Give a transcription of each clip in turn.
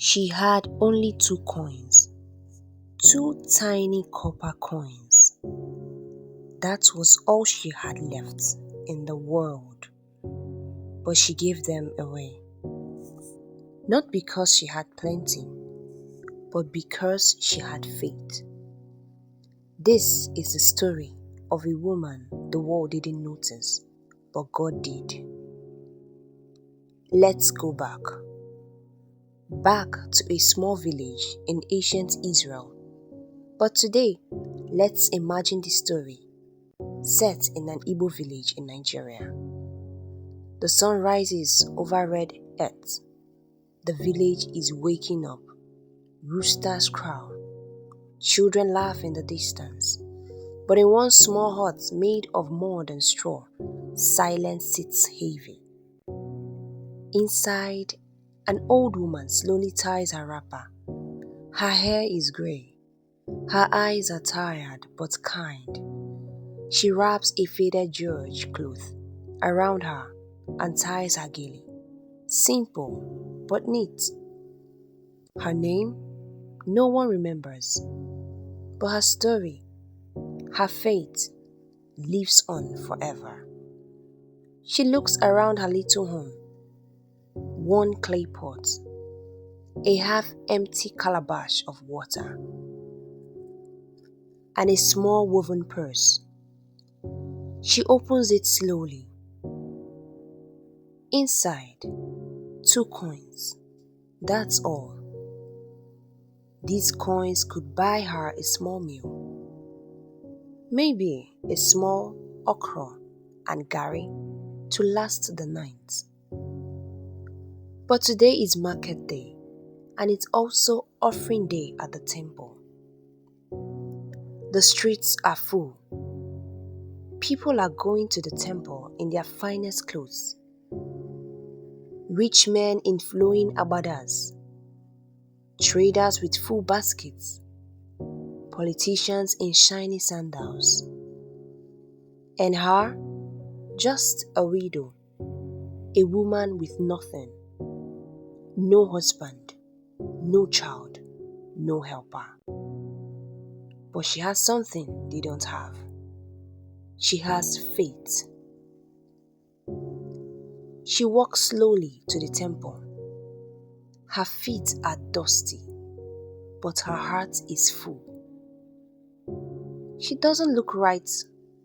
She had only 2 coins, 2 tiny copper coins. That was all she had left in the world, but she gave them away. Not because she had plenty, but because she had faith. This is the story of a woman the world didn't notice, but God did. Let's go back. Back to a small village in ancient Israel. But today, let's imagine the story set in an Igbo village in Nigeria. The sun rises over red earth. The village is waking up. Roosters crow. Children laugh in the distance. But in one small hut made of mud and straw, silence sits heavy. Inside, an old woman slowly ties her wrapper. Her hair is grey. Her eyes are tired but kind. She wraps a faded George cloth around her and ties her gilly. Simple but neat. Her name, no one remembers. But her story, her faith, lives on forever. She looks around her little home. One clay pot, a half-empty calabash of water, and a small woven purse. She opens it slowly. Inside, 2 coins. That's all. These coins could buy her a small meal. Maybe a small okra and gari to last the night. But today is market day, and it's also offering day at the temple. The streets are full. People are going to the temple in their finest clothes. Rich men in flowing abbadas, traders with full baskets, politicians in shiny sandals. And her, just a widow, a woman with nothing, no husband, no child, no helper. But she has something they don't have. She has faith. She walks slowly to the temple. Her feet are dusty, but her heart is full. She doesn't look right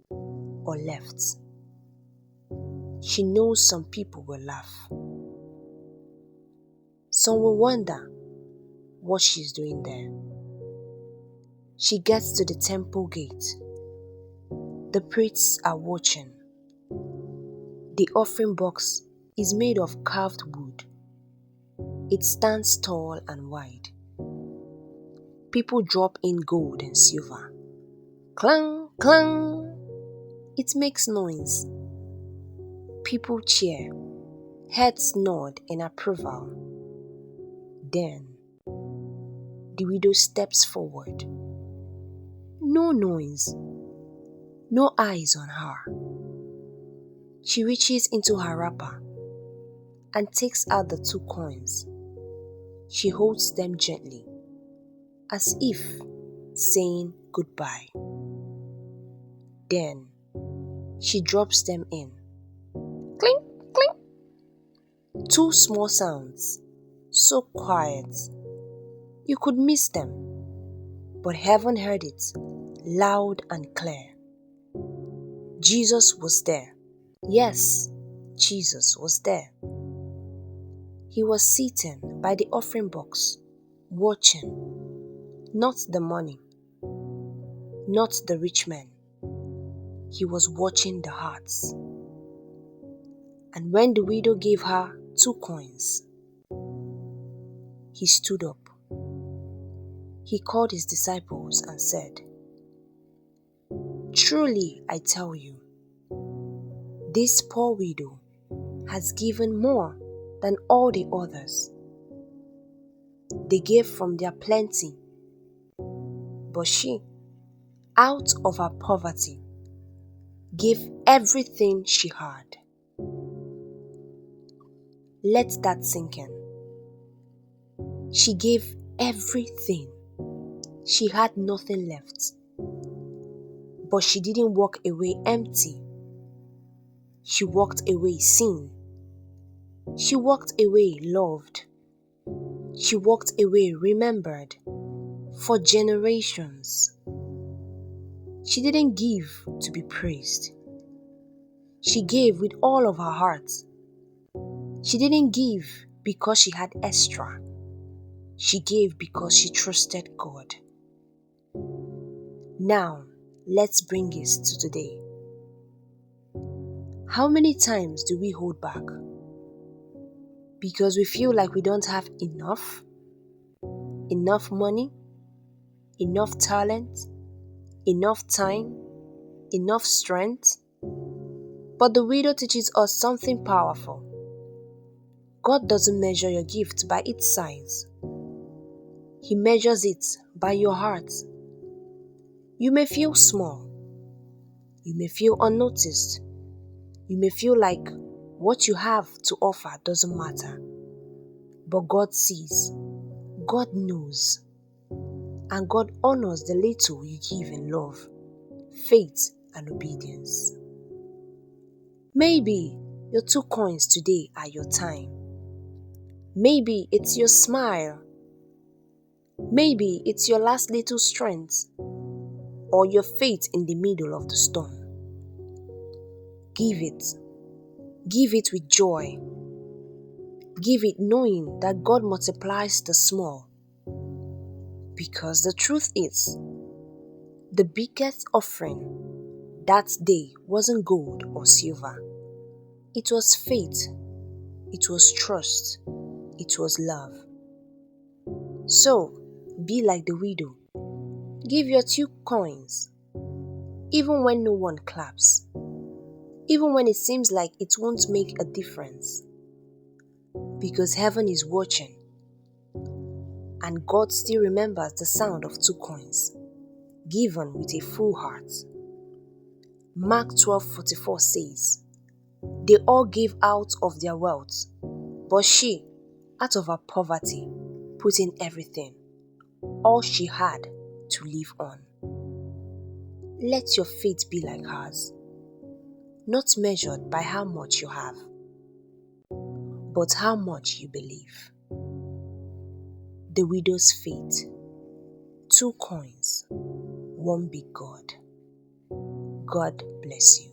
or left. She knows some people will laugh. Some will wonder what she's doing there. She gets to the temple gate. The priests are watching. The offering box is made of carved wood. It stands tall and wide. People drop in gold and silver. Clang, clang. It makes noise. People cheer. Heads nod in approval. Then, the widow steps forward. No noise. No eyes on her. She reaches into her wrapper and takes out the 2 coins. She holds them gently, as if saying goodbye. Then, she drops them in. Clink, clink. 2 small sounds, so quiet. You could miss them, but heaven heard it, loud and clear. Jesus was there. Yes, Jesus was there. He was sitting by the offering box, watching. Not the money, not the rich men. He was watching the hearts. And when the widow gave her 2 coins, he stood up. He called his disciples and said, "Truly I tell you, this poor widow has given more than all the others. They gave from their plenty, but she, out of her poverty, gave everything she had." Let that sink in. She gave everything. She had nothing left. But she didn't walk away empty. She walked away seen. She walked away loved. She walked away remembered for generations. She didn't give to be praised. She gave with all of her heart. She didn't give because she had extra. She gave because she trusted God. Now, let's bring it to today. How many times do we hold back? Because we feel like we don't have enough money, enough talent, enough time, enough strength. But the widow teaches us something powerful. God doesn't measure your gift by its size. He measures it by your heart. You may feel small. You may feel unnoticed. You may feel like what you have to offer doesn't matter. But God sees, God knows, and God honors the little you give in love, faith, and obedience. Maybe your 2 coins today are your time. Maybe it's your smile. Maybe it's your last little strength or your faith in the middle of the storm. Give it. Give it with joy. Give it knowing that God multiplies the small. Because the truth is, the biggest offering that day wasn't gold or silver. It was faith. It was trust. It was love. So, be like the widow. Give your 2 coins, even when no one claps, even when it seems like it won't make a difference. Because heaven is watching, and God still remembers the sound of 2 coins, given with a full heart. Mark 12:44 says, "They all gave out of their wealth, but she, out of her poverty, put in everything, all she had to live on." Let your faith be like hers, not measured by how much you have, but how much you believe. The widow's faith, 2 coins, one big God. God bless you.